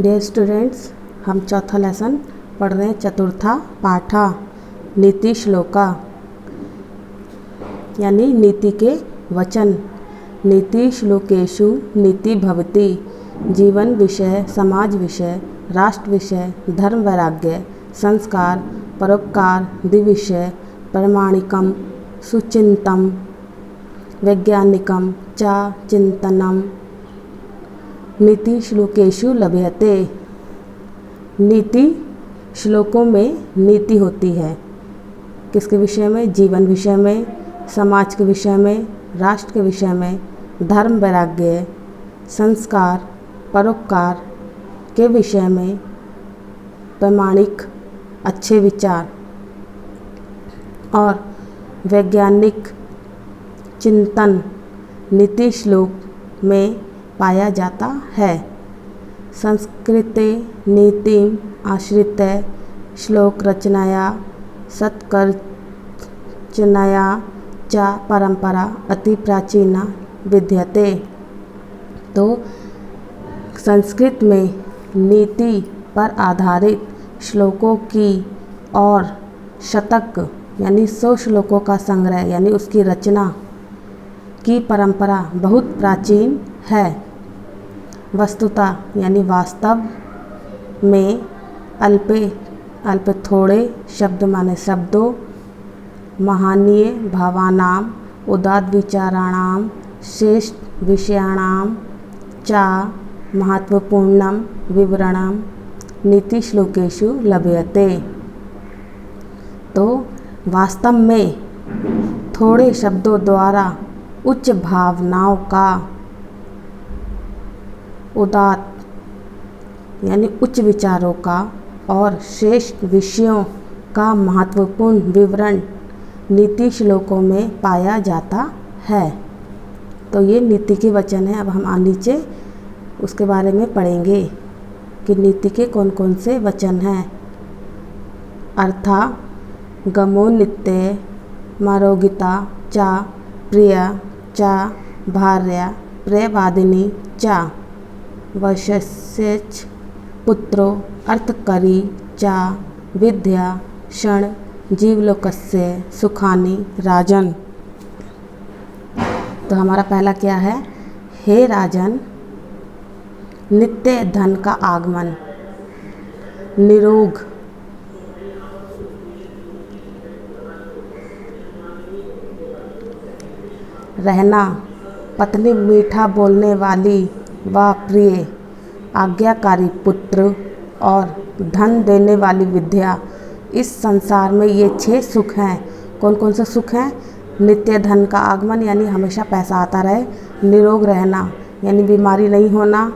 Dear students, हम चौथा lesson पढ़ रहे हैं। चतुर्था पाठा नीति श्लोका यानी नीति के वचन। नीति श्लोकेशु नीति भवति। जीवन विषय, समाज विषय, राष्ट्र विषय, धर्म वैराग्य, संस्कार, परोपकार, द्विविषय, प्रामाणिकम, सुचिंतम, वैज्ञानिकम च चिंतनम नीति श्लोकेशु लभ्यते। नीति श्लोकों में नीति होती है। किसके विषय में? जीवन विषय में, समाज के विषय में, राष्ट्र के विषय में, धर्म वैराग्य, संस्कार, परोपकार के विषय में, प्रामाणिक अच्छे विचार और वैज्ञानिक चिंतन नीति श्लोक में पाया जाता है। संस्कृते नीतिम आश्रित्य श्लोक रचनाया सत्कर्चनया च परंपरा अति प्राचीना विद्यते। तो संस्कृत में नीति पर आधारित श्लोकों की और शतक यानी 100 श्लोकों का संग्रह यानी उसकी रचना की परंपरा बहुत प्राचीन है। वस्तुता यानी वास्तव में अल्पे थोड़े शब्द माने शब्दों, महानीय भावानाम, उदात्त विचाराणाम, श्रेष्ठ विषयाणाम च महत्वपूर्णम विवरणम नीति श्लोकेशु लभ्यते। तो वास्तव में थोड़े शब्दों द्वारा उच्च भावनाओं का, उदात्त यानी उच्च विचारों का और श्रेष्ठ विषयों का महत्वपूर्ण विवरण नीति श्लोकों में पाया जाता है। तो ये नीति के वचन हैं। अब हम नीचे उसके बारे में पढ़ेंगे कि नीति के कौन कौन से वचन हैं। अर्था गमो नित्य मारोगिता च प्रिय च भार्या प्रियवादिनी च वशस्यच पुत्रो अर्थकरी च विद्या क्षण जीवलोकस्य सुखानि राजन। तो हमारा पहला क्या है? हे राजन, नित्य धन का आगमन, निरोग रहना, पत्नी मीठा बोलने वाली व प्रिय, आज्ञाकारी पुत्र और धन देने वाली विद्या। इस संसार में ये 6 सुख हैं। कौन कौन से सुख हैं? नित्य धन का आगमन यानी हमेशा पैसा आता रहे, निरोग रहना यानी बीमारी नहीं होना,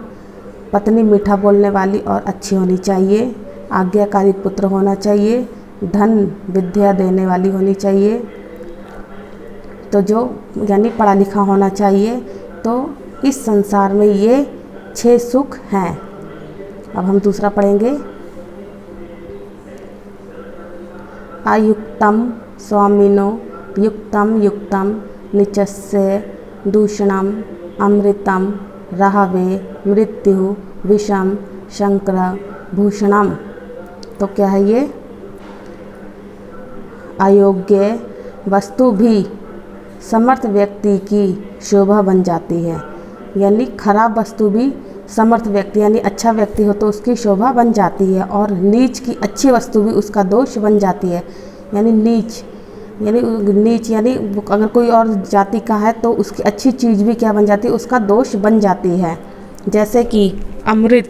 पत्नी मीठा बोलने वाली और अच्छी होनी चाहिए, आज्ञाकारी पुत्र होना चाहिए, धन विद्या देने वाली होनी चाहिए, तो जो यानी पढ़ा लिखा होना चाहिए। तो इस संसार में ये 6 सुख हैं। अब हम दूसरा पढ़ेंगे। अयुक्तम स्वामिनो युक्तम युक्तम निचस्य दूषणम अमृतम रहवे मृत्यु विषम शंकर भूषणम। तो क्या है ये? अयोग्य वस्तु भी समर्थ व्यक्ति की शोभा बन जाती है। यानी खराब वस्तु भी समर्थ व्यक्ति यानी अच्छा व्यक्ति हो तो उसकी शोभा बन जाती है, और नीच की अच्छी वस्तु भी उसका दोष बन जाती है। यानी नीच यानी अगर कोई और जाति का है तो उसकी अच्छी चीज़ भी क्या बन जाती है? उसका दोष बन जाती है। जैसे कि अमृत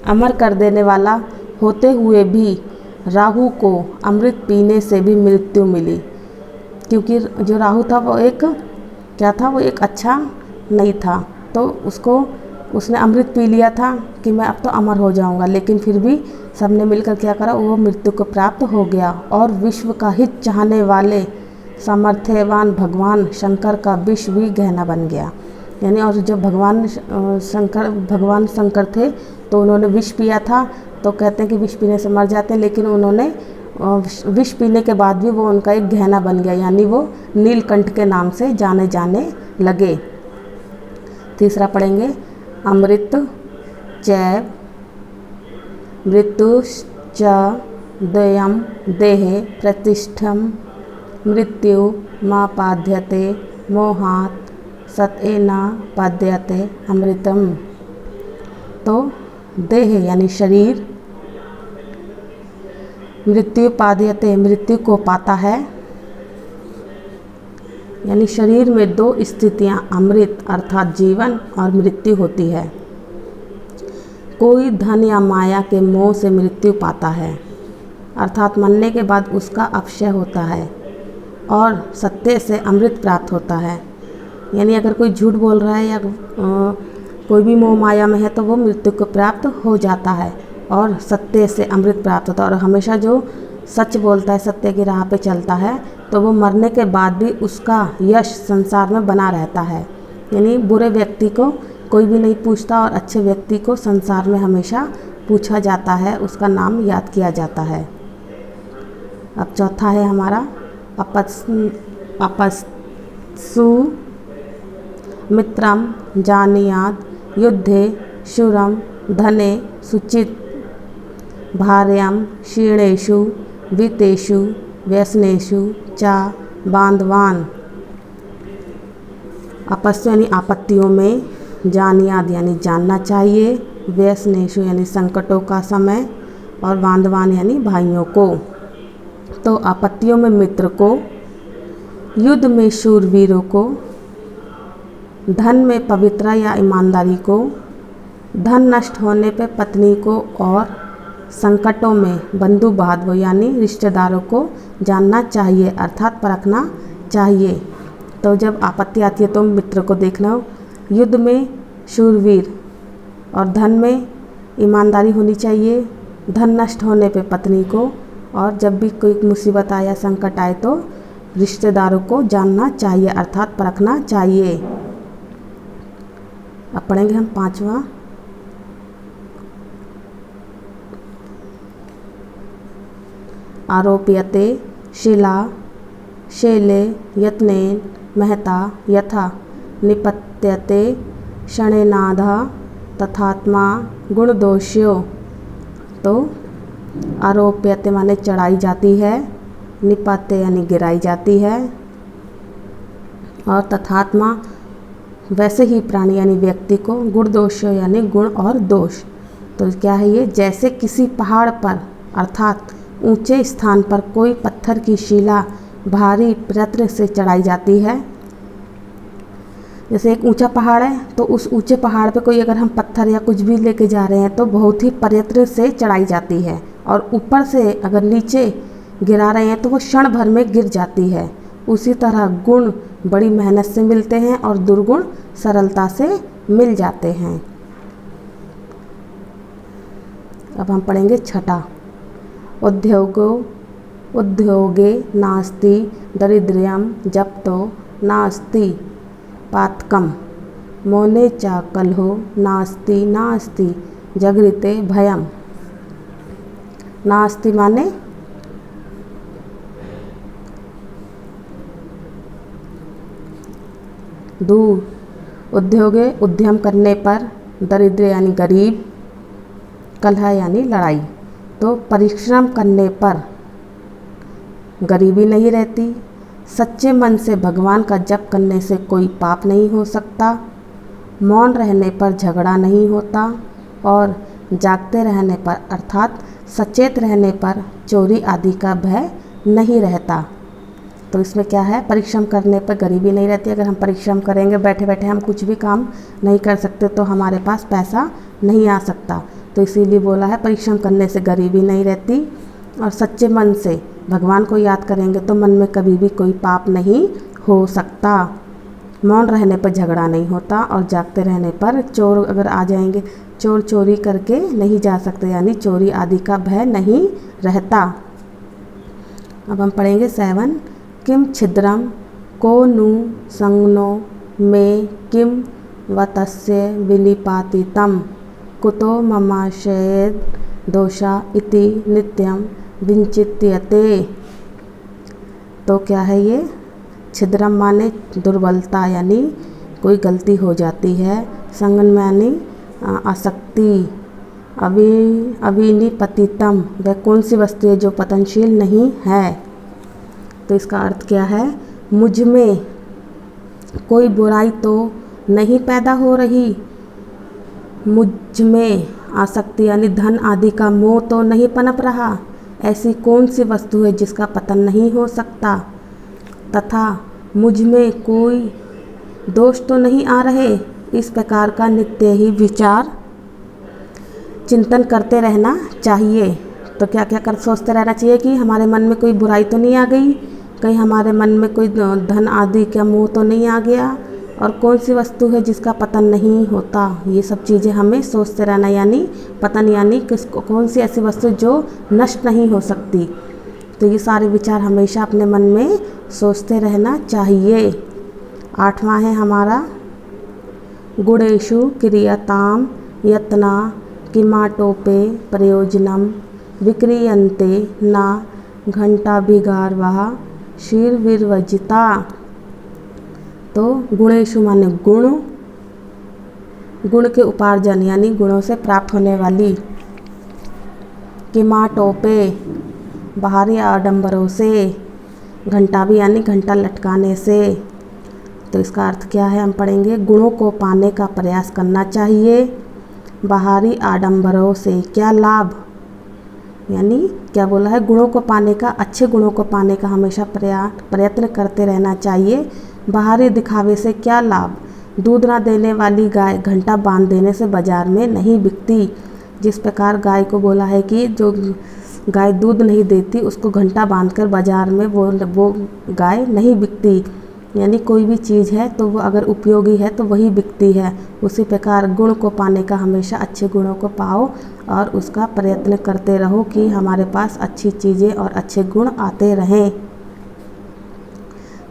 अमर कर देने वाला होते हुए भी राहु को अमृत पीने से भी मृत्यु मिली, क्योंकि जो राहु था वो एक क्या था? वो एक अच्छा नहीं था, तो उसने अमृत पी लिया था कि मैं अब तो अमर हो जाऊंगा, लेकिन फिर भी सबने मिलकर क्या करा? वो मृत्यु को प्राप्त हो गया। और विश्व का हित चाहने वाले सामर्थ्यवान भगवान शंकर का विष भी गहना बन गया। यानी और जब भगवान शंकर थे तो उन्होंने विष पिया था, तो कहते हैं कि विष पीने से मर जाते हैं, लेकिन उन्होंने विष पीने के बाद भी वो उनका एक गहना बन गया, यानी वो नीलकंठ के नाम से जाने लगे। तीसरा पढ़ेंगे। अमृत चैव मृत्युश्च द्वयं देहे प्रतिष्ठं मृत्युमापाद्यते मोहात् सत्तेन पाद्यते अमृतम। तो देह यानी शरीर, मृत्यु पाद्यते मृत्यु को पाता है, यानी शरीर में दो स्थितियां अमृत अर्थात जीवन और मृत्यु होती है। कोई धन या माया के मोह से मृत्यु पाता है अर्थात मरने के बाद उसका अपक्षय होता है, और सत्य से अमृत प्राप्त होता है। यानी अगर कोई झूठ बोल रहा है या कोई भी मोह माया में है तो वो मृत्यु को प्राप्त हो जाता है और सत्य से अमृत प्राप्त होता है। और हमेशा जो सच बोलता है, सत्य की राह पे चलता है, तो वो मरने के बाद भी उसका यश संसार में बना रहता है। यानी बुरे व्यक्ति को कोई भी नहीं पूछता और अच्छे व्यक्ति को संसार में हमेशा पूछा जाता है, उसका नाम याद किया जाता है। अब चौथा है हमारा अपस्सु मित्रम जानीयाद युद्धे शूरम धने सुचित भार्यम क्षीणेषु वित्तेषु व्यसनेषु च बांधवान। अपस्सु यानी आपत्तियों में, जानियाद यानी जानना चाहिए, व्यसनेषु यानी संकटों का समय, और बांधवान यानी भाइयों को। तो आपत्तियों में मित्र को, युद्ध में शूरवीरों को, धन में पवित्रता या ईमानदारी को, धन नष्ट होने पर पत्नी को, और संकटों में बंधु बांधवों यानी रिश्तेदारों को जानना चाहिए अर्थात परखना चाहिए। तो जब आपत्ति आती है तो मित्र को देखना, युद्ध में शूरवीर और धन में ईमानदारी होनी चाहिए, धन नष्ट होने पे पत्नी को, और जब भी कोई मुसीबत आए या संकट आए तो रिश्तेदारों को जानना चाहिए अर्थात परखना चाहिए। अब पढ़ेंगे हम पांचवा, आरोप्यते शिला शैले यत्नेन महता यथा निपत्यते क्षणेनाधा तथात्मा गुणदोष्यो। तो आरोप्यते माने चढ़ाई जाती है, निपत्य यानी गिराई जाती है, और तथात्मा वैसे ही प्राणी यानी व्यक्ति को, गुणदोष्यो यानी गुण और दोष। तो क्या है ये, जैसे किसी पहाड़ पर अर्थात ऊंचे स्थान पर कोई पत्थर की शिला भारी प्रयत्न से चढ़ाई जाती है। जैसे एक ऊंचा पहाड़ है तो उस ऊंचे पहाड़ पे कोई अगर हम पत्थर या कुछ भी लेके जा रहे हैं तो बहुत ही प्रयत्न से चढ़ाई जाती है, और ऊपर से अगर नीचे गिरा रहे हैं तो वो क्षण भर में गिर जाती है। उसी तरह गुण बड़ी मेहनत से मिलते हैं और दुर्गुण सरलता से मिल जाते हैं। अब हम पढ़ेंगे छठा, उद्योगे नास्ति दरिद्र्यं जप्तो नास्ति पातकम मौने च कलहो नास्ति नास्ति जगृते भयम। नास्ति माने दूर, उद्योगे उद्यम करने पर, दरिद्र यानी गरीब, कलह यानी लड़ाई। तो परिश्रम करने पर गरीबी नहीं रहती, सच्चे मन से भगवान का जप करने से कोई पाप नहीं हो सकता, मौन रहने पर झगड़ा नहीं होता, और जागते रहने पर अर्थात सचेत रहने पर चोरी आदि का भय नहीं रहता। तो इसमें क्या है, परिश्रम करने पर गरीबी नहीं रहती। अगर हम परिश्रम करेंगे, बैठे बैठे हम कुछ भी काम नहीं कर सकते तो हमारे पास पैसा नहीं आ सकता। तो इसीलिए बोला है परिश्रम करने से गरीबी नहीं रहती, और सच्चे मन से भगवान को याद करेंगे तो मन में कभी भी कोई पाप नहीं हो सकता। मौन रहने पर झगड़ा नहीं होता, और जागते रहने पर चोर अगर आ जाएंगे, चोर चोरी करके नहीं जा सकते, यानी चोरी आदि का भय नहीं रहता। अब हम पढ़ेंगे 7, किम छिद्रम को नु संगनो में किम वतस्य विनिपातितम कुतो ममाशयेद दोषा इति नित्यम विंचित्यते। तो क्या है ये, छिद्रम माने दुर्बलता यानी कोई गलती हो जाती है, संगन माने आसक्ति, अविनिपतितम, वह कौन सी वस्तु है जो पतनशील नहीं है। तो इसका अर्थ क्या है, मुझ में कोई बुराई तो नहीं पैदा हो रही, मुझ में आसक्ति यानी धन आदि का मोह तो नहीं पनप रहा, ऐसी कौन सी वस्तु है जिसका पतन नहीं हो सकता, तथा मुझ में कोई दोष तो नहीं आ रहे। इस प्रकार का नित्य ही विचार चिंतन करते रहना चाहिए। तो क्या क्या कर सोचते रहना चाहिए कि हमारे मन में कोई बुराई तो नहीं आ गई, कहीं हमारे मन में कोई धन आदि का मोह तो नहीं आ गया, और कौन सी वस्तु है जिसका पतन नहीं होता। ये सब चीज़ें हमें सोचते रहना, यानी पतन यानी किसको, कौन सी ऐसी वस्तु जो नष्ट नहीं हो सकती। तो ये सारे विचार हमेशा अपने मन में सोचते रहना चाहिए। 8वां है हमारा गुणेषु क्रियताम यत्ना किमाटोपे प्रयोजनम विक्रियन्ते ना घंटाभिगारवः शीर्विर्वजिता। तो गुणेषु माने गुण, गुण के उपार्जन यानी गुणों से प्राप्त होने वाली, किमाटोपे बाहरी आडंबरों से, घंटा भी यानी घंटा लटकाने से। तो इसका अर्थ क्या है, हम पढ़ेंगे गुणों को पाने का प्रयास करना चाहिए बाहरी आडंबरों से। क्या लाभ, यानी क्या बोला है, गुणों को पाने का, अच्छे गुणों को पाने का हमेशा प्रयत्न करते रहना चाहिए। बाहरी दिखावे से क्या लाभ, दूध ना देने वाली गाय घंटा बांध देने से बाजार में नहीं बिकती। जिस प्रकार गाय को बोला है कि जो गाय दूध नहीं देती उसको घंटा बांधकर बाजार में वो गाय नहीं बिकती, यानी कोई भी चीज़ है तो वो अगर उपयोगी है तो वही बिकती है। उसी प्रकार गुण को पाने का हमेशा अच्छे गुणों को पाओ और उसका प्रयत्न करते रहो कि हमारे पास अच्छी चीज़ें और अच्छे गुण आते रहें।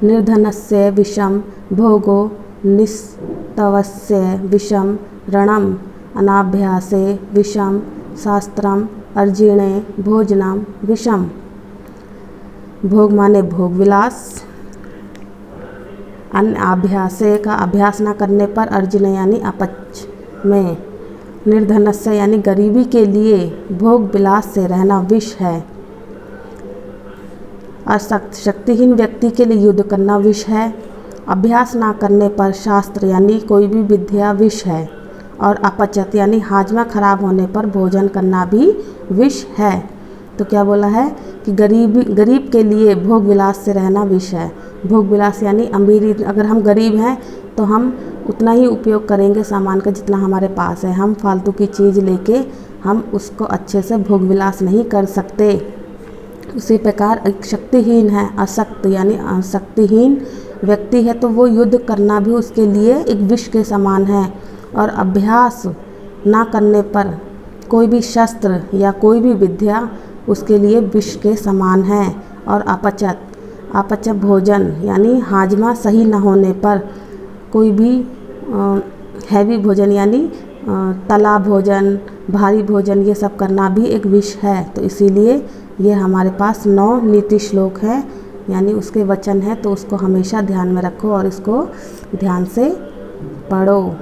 निर्धनस्य विषम भोगो निस्तवस्य विषम रणम अनाभ्यासे विषम शास्त्रम अर्जिणे भोजनम विषम। भोग माने भोग विलास, अनाभ्यासे का अभ्यास न करने पर, अर्जिने यानी अपच में, निर्धनस्य यानी गरीबी के लिए भोग विलास से रहना विष है। शक्तिहीन व्यक्ति के लिए युद्ध करना विष है। अभ्यास ना करने पर शास्त्र यानी कोई भी विद्या विष है। और अपचत यानी हाजमा खराब होने पर भोजन करना भी विष है। तो क्या बोला है कि गरीब के लिए भोग विलास से रहना विष है। भोग विलास यानी अमीरी, अगर हम गरीब हैं तो हम उतना ही उपयोग करेंगे सामान का जितना हमारे पास है। हम फालतू की चीज़ लेके हम उसको अच्छे से भोग विलास नहीं कर सकते। उसी प्रकार एक शक्तिहीन है, अशक्त यानी शक्तिहीन व्यक्ति है तो वो युद्ध करना भी उसके लिए एक विष के समान है। और अभ्यास ना करने पर कोई भी शस्त्र या कोई भी विद्या उसके लिए विष के समान है। और अपचत भोजन यानी हाजमा सही न होने पर कोई भी हैवी भोजन यानी तला भोजन, भारी भोजन, ये सब करना भी एक विष है। तो इसीलिए ये हमारे पास 9 नीति श्लोक हैं, यानी उसके वचन हैं, तो उसको हमेशा ध्यान में रखो और इसको ध्यान से पढ़ो।